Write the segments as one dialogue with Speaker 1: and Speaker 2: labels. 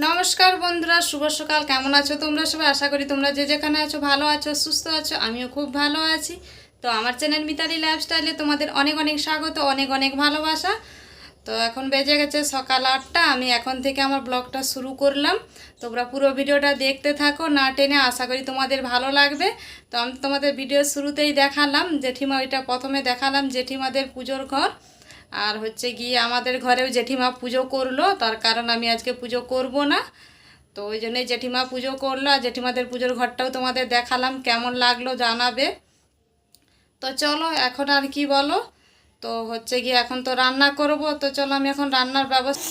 Speaker 1: নমস্কার বন্ধুরা, শুভ সকাল। কেমন আছো তোমরা সবাই? আশা করি তোমরা যে যেখানে আছো ভালো আছো, সুস্থ আছো। আমিও খুব ভালো আছি। তো আমার চ্যানেল মিতালি লাইফস্টাইলে তোমাদের অনেক অনেক স্বাগত, অনেক অনেক ভালোবাসা। তো এখন বেজে গেছে সকাল 8টা। আমি এখন থেকে আমার ব্লগটা শুরু করলাম। তোমরা পুরো ভিডিওটা দেখতে থাকো না টেনে, আশা করি তোমাদের ভালো লাগবে। তো আমি তোমাদের ভিডিও শুরুতেই দেখালাম জেঠিমা, ওইটা প্রথমে দেখালাম জেঠিমাদের পুজোর ঘর। আর হচ্ছে গিয়ে আমাদের ঘরেও জেঠিমা পুজো করলো, তার কারণ আমি আজকে পুজো করব না। তো ওই জন্যই জেঠিমা পুজো করলো, আর জেঠিমাদের পুজোর ঘরটাও তোমাদের দেখালাম। কেমন লাগলো জানাবে। তো চলো এখন আর কি বলো। তো হচ্ছে গিয়ে এখন তো রান্না করব। তো চলো আমি এখন রান্নার ব্যবস্থা।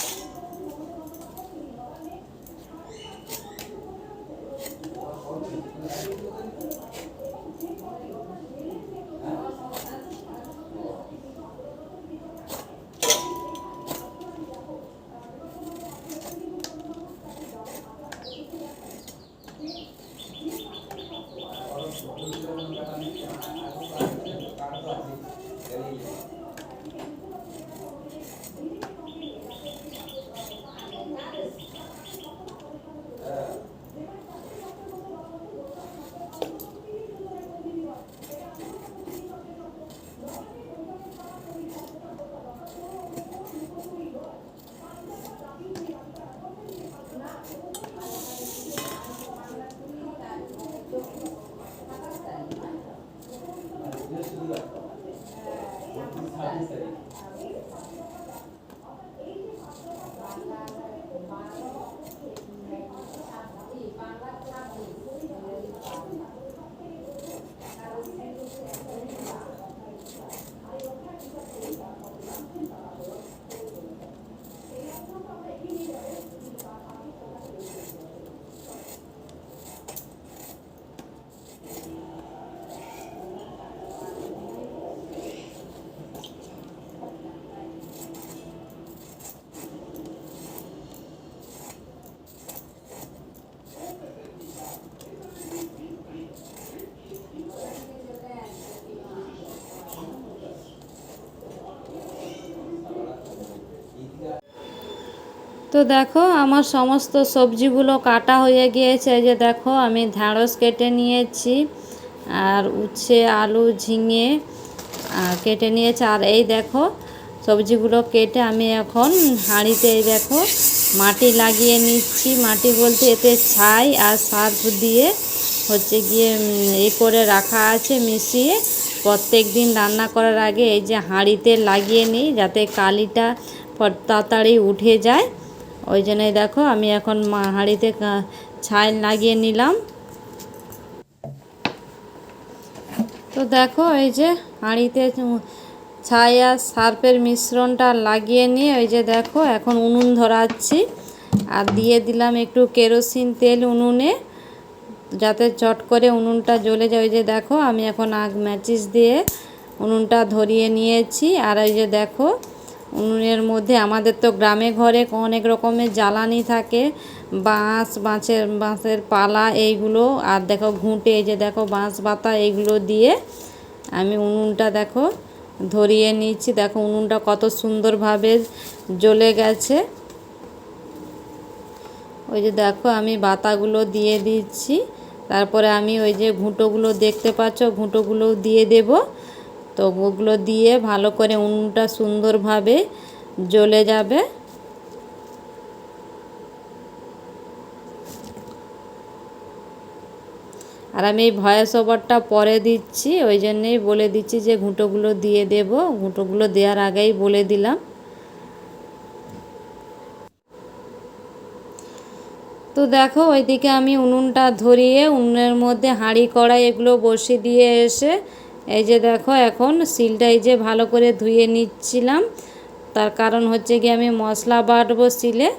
Speaker 1: তো দেখো আমার সমস্ত সবজিগুলো কাটা হয়ে গিয়েছে। এই যে দেখো আমি ঢ্যাঁড়স কেটে নিয়েছি, আর উচ্ছে, আলু, ঝিঙে কেটে নিয়েছি। আর এই দেখো সবজিগুলো কেটে আমি এখন হাঁড়িতে এই দেখো মাটি লাগিয়ে নিচ্ছি। মাটি বলতে এতে ছাই আর সার্ফ দিয়ে হচ্ছে গিয়ে করে রাখা আছে মিশিয়ে। প্রত্যেক দিন রান্না করার আগে এই যে হাঁড়িতে লাগিয়ে নিই, যাতে কালিটা তাড়াতাড়ি উঠে যায়। ওই জন্যই দেখো আমি এখন হাঁড়িতে ছাই লাগিয়ে নিলাম। তো দেখো এই যে হাঁড়িতে ছাই আর সার্ফের মিশ্রণটা লাগিয়ে নিয়ে ওই যে দেখো এখন উনুন ধরাচ্ছি। আর দিয়ে দিলাম একটু কেরোসিন তেল উনুনে, যাতে চট করে উনুনটা জ্বলে যায়। ওই যে দেখো আমি এখন আগ ম্যাচিস দিয়ে উনুনটা ধরিয়ে নিয়েছি। আর ওই যে দেখো উনুনের মধ্যে আমাদের তো গ্রামে ঘরে অনেক রকমের জ্বালানি থাকে, বাঁশের পালা এইগুলো, আর দেখো ঘুঁটে, এই যে দেখো বাঁশ বাতা, এইগুলো দিয়ে আমি উনুনটা দেখো ধরিয়ে নিচ্ছি। দেখো উনুনটা কত সুন্দরভাবে জ্বলে গেছে। ওই যে দেখো আমি বাতাগুলো দিয়ে দিচ্ছি। তারপরে আমি ওই যে ঘুঁটোগুলো দেখতে পাচ্ছ, ঘুঁটোগুলো দিয়ে দেব। তো ওগুলো দিয়ে ভালো করে উনুনটা সুন্দরভাবে জ্বলে যাবে। আর আমি এই ভয়েস ওভারটা পরে দিচ্ছি, ওই জন্যেই বলে দিচ্ছি যে ঘুঁটোগুলো দিয়ে দেব। ঘুঁটোগুলো দেওয়ার আগেই বলে দিলাম। তো দেখো ওইদিকে আমি উনুনটা ধরিয়ে উনুনের মধ্যে হাঁড়ি কড়াই এগুলো বসিয়ে দিয়ে এসে এই যে দেখো এখন শিলটা এই যে ভালো করে ধুয়ে নিচ্ছিলাম। তার কারণ হচ্ছে কি আমি মশলা বাটবো শিলে।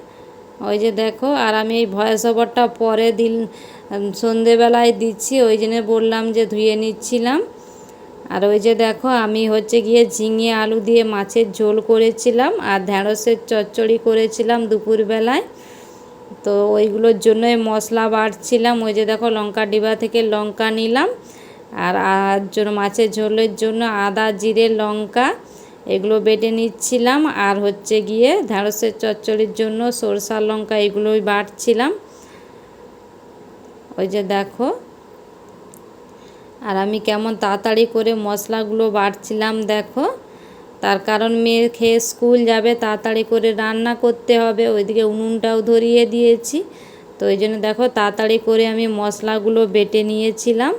Speaker 1: ওই যে দেখো, আর আমি এই ভয়েস ওভারটা পরে সন্ধেবেলায় দিচ্ছি, ওই জন্য বললাম যে ধুয়ে নিচ্ছিলাম। আর ওই যে দেখো আমি হচ্ছে গিয়ে ঝিঙে আলু দিয়ে মাছের ঝোল করেছিলাম, আর ঢ্যাঁড়সের চচ্চড়ি করেছিলাম দুপুরবেলায়। তো ওইগুলোর জন্যই মশলা বাটছিলাম। ওই যে দেখো লঙ্কা ডিবা থেকে লঙ্কা নিলাম, আর জন্য মাছের ঝোলের জন্য আদা, জিরে, লঙ্কা এগুলো বেটে নিচ্ছিলাম। আর হচ্ছে গিয়ে ঢ্যাঁড়সের চচ্চড়ির জন্য সরষা লঙ্কা এগুলোই বাটছিলাম। ওই যে দেখো, আর আমি কেমন তাড়াতাড়ি করে মশলাগুলো বাটছিলাম দেখো, তার কারণ মেয়ে খেয়ে স্কুল যাবে, তাড়াতাড়ি করে রান্না করতে হবে। ওইদিকে উনুনটাও ধরিয়ে দিয়েছি, তো ওই জন্য দেখো তাড়াতাড়ি করে আমি মশলাগুলো বেটে নিয়েছিলাম।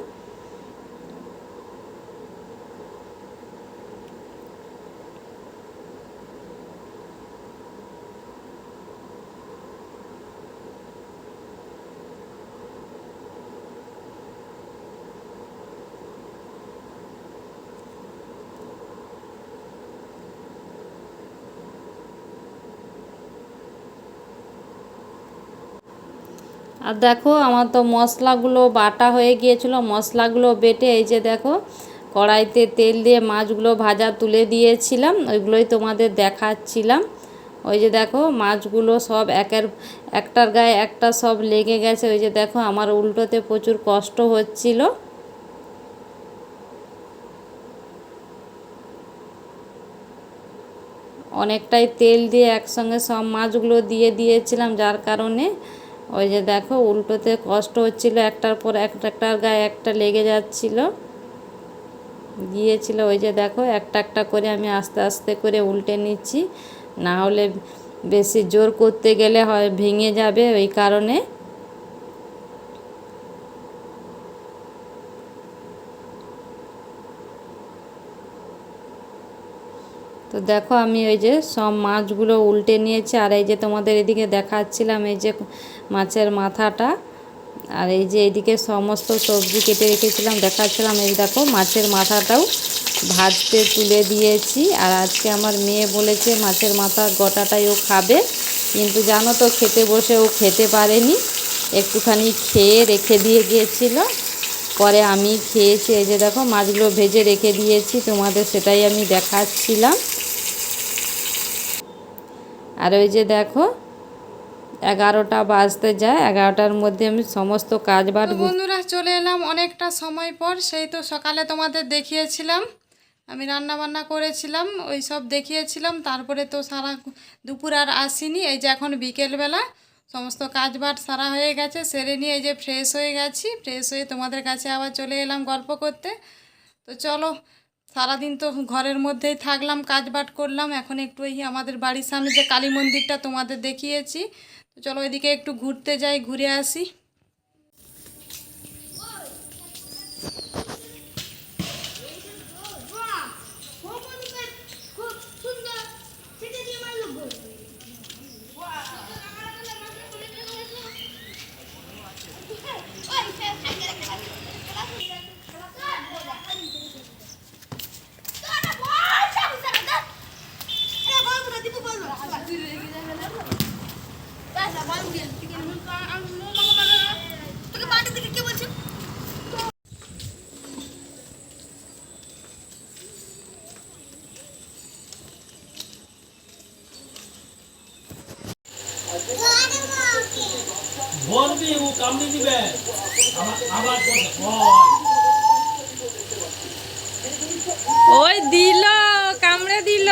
Speaker 1: আর দেখো আমার তো মশলাগুলো বাটা হয়ে গিয়েছিলো। মশলাগুলো বেটে এই যে দেখো কড়াইতে তেল দিয়ে মাছগুলো ভাজা তুলে দিয়েছিলাম, ওইগুলোই তোমাদের দেখাচ্ছিলাম। ওই যে দেখো মাছগুলো সব একটার গায়ে একটা সব লেগে গেছে। ওই যে দেখো আমার উল্টোতে প্রচুর কষ্ট হচ্ছিল। অনেকটাই তেল দিয়ে একসঙ্গে সব মাছগুলো দিয়ে দিয়েছিলাম, যার কারণে ওই যে দেখো উল্টোতে কষ্ট হচ্ছিল, একটার পর একটার গায়ে একটা লেগে গিয়েছিল। ওই যে দেখো একটা একটা করে আমি আস্তে আস্তে করে উল্টে নিচ্ছি, না হলে বেশি জোর করতে গেলে হয় ভেঙে যাবে, ওই কারণে। তো দেখো আমি ওই যে সব মাছগুলো উল্টে নিয়েছি। আর এই যে তোমাদের এদিকে দেখাচ্ছিলাম এই যে মাছের মাথাটা, আর এই যে এদিকে সমস্ত সবজি কেটে রেখেছিলাম দেখাচ্ছিলাম। এই দেখো মাছের মাথাটাও ভাজতে তুলে দিয়েছি। আর আজকে আমার মেয়ে বলেছে মাছের মাথা গোটাটাই ও খাবে, কিন্তু জানো তো খেতে বসে ও খেতে পারেনি, একটুখানি খেয়ে রেখে দিয়ে গিয়েছিল, পরে আমি খেয়েছি। এই যে দেখো মাছগুলো ভেজে রেখে দিয়েছি, তোমাদের সেটাই আমি দেখাচ্ছিলাম। আর ওই যে দেখো 11টা বাজতে যায়, 11টার মধ্যে আমি সমস্ত কাজ বাট। বন্ধুরা চলে এলাম অনেকটা সময় পর। সেই তো সকালে তোমাদের দেখিয়েছিলাম আমি রান্না বান্না করেছিলাম, ওই সব দেখিয়েছিলাম। তারপরে তো সারা দুপুর আর আসিনি। এই যে এখন বিকেলবেলা সমস্ত কাজ বাট সারা হয়ে গেছে, সেরে নিয়ে এই যে ফ্রেশ হয়ে গেছি। ফ্রেশ হয়ে তোমাদের কাছে আবার চলে এলাম গল্প করতে। তো চলো, সারাদিন তো ঘরের মধ্যেই থাকলাম, কাজ বাট করলাম। এখন একটু এই আমাদের বাড়ির সামনে যে কালী মন্দিরটা তোমাদের দেখিয়েছি, তো চলো এদিকে একটু ঘুরতে যাই, ঘুরে আসি।
Speaker 2: বলবি ও কামড়ে দিবে আবার
Speaker 1: ওই দিল, কামড়ে দিল।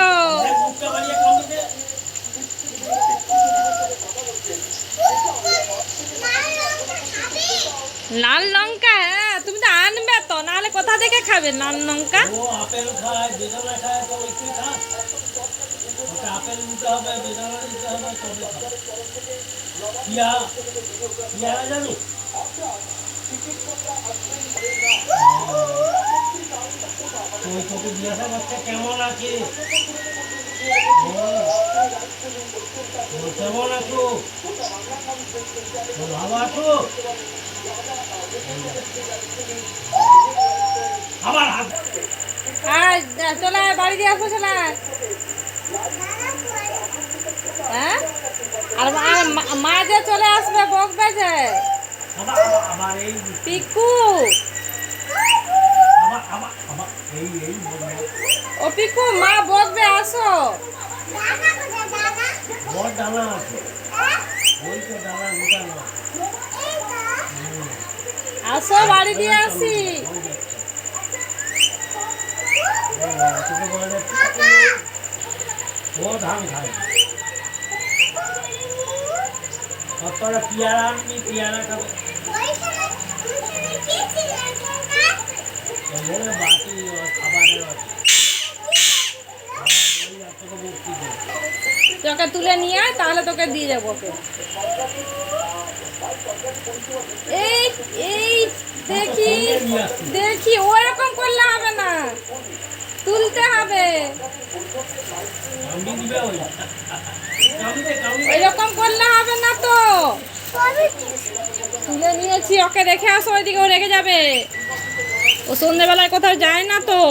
Speaker 1: লাল লঙ্কা? হ্যাঁ তুমি তো আনবে তো, নাহলে কোথা থেকে খাবে লাল লঙ্কা?
Speaker 2: ও আপেল খায়, বেদানা খায়, তো একটু খা। ওটা আপেল নিতে হবে, বেদানা নিতে হবে, তবে খা। পেয়ারা জানো? ওই তোকে জিজ্ঞাসা করছে কেমন আছে, কেমন আছো, ভালো আছো? আবার
Speaker 1: চলে বাড়ি দিয়ে আসবো, চলে। হ্যাঁ, আর মা যে চলে আসবে বকবে যে। পিকু, ও পিকু মা বকবে, আসো। আসো বাড়ি দিয়ে আসি।
Speaker 2: তোকে বলা যাচ্ছে ও ধান খায়। কতটা পেয়ারা আনবি, পেয়ারা খাবে। এই যে বাটি খাবারের বাটি। ওই এতটা ভর্তি করে।
Speaker 1: তোকে তুলে নিয়ে আয়, তাহলে তোকে দিয়ে যাবো ওকে। এই এই দেখি দেখি, ওরকম করলে হবে না, তুলতে হবে।
Speaker 2: কামড়ি দিবে ওই। কামড়ি দে, কামড়ি দে।
Speaker 1: ওইরকম করলে হবে না তো। তুলে নিয়েছি, ওকে রেখে আসো ওইদিকে, ও রেখে যাবে। ও সন্ধ্যেবেলায় কোথাও যায় না তো।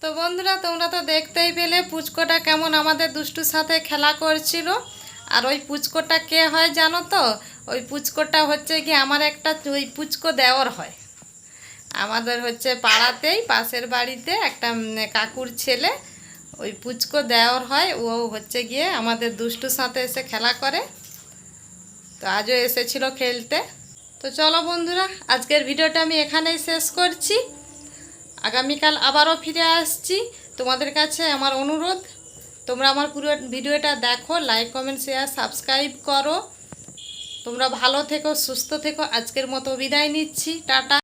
Speaker 1: তো বন্ধুরা, তোমরা তো দেখতেই পেলে পুচকোটা কেমন আমাদের দুষ্টুর সাথে খেলা করছিল। আর ওই পুচকোটা কে হয় জানো তো? ওই পুচকোটা হচ্ছে কি আমার একটা ওই পুচকো দেওর হয়। আমাদের হচ্ছে পাড়াতেই পাশের বাড়িতে একটা কাকুর ছেলে, ওই পুচকো দেওর হয়। ও হচ্ছে গিয়ে আমাদের দুষ্টুর সাথে এসে খেলা করে। তো আজও এসেছিল খেলতে। তো চলো বন্ধুরা, আজকের ভিডিওটা আমি এখানেই শেষ করছি। আগামীকাল আবারও ফিরে আসছি। তোমাদের কাছে আমার অনুরোধ, তোমরা আমার পুরো ভিডিওটা দেখো, লাইক কমেন্ট শেয়ার সাবস্ক্রাইব করো। তোমরা ভালো থেকো, সুস্থ থেকো। আজকের মতো বিদায় নিচ্ছি, টাটা।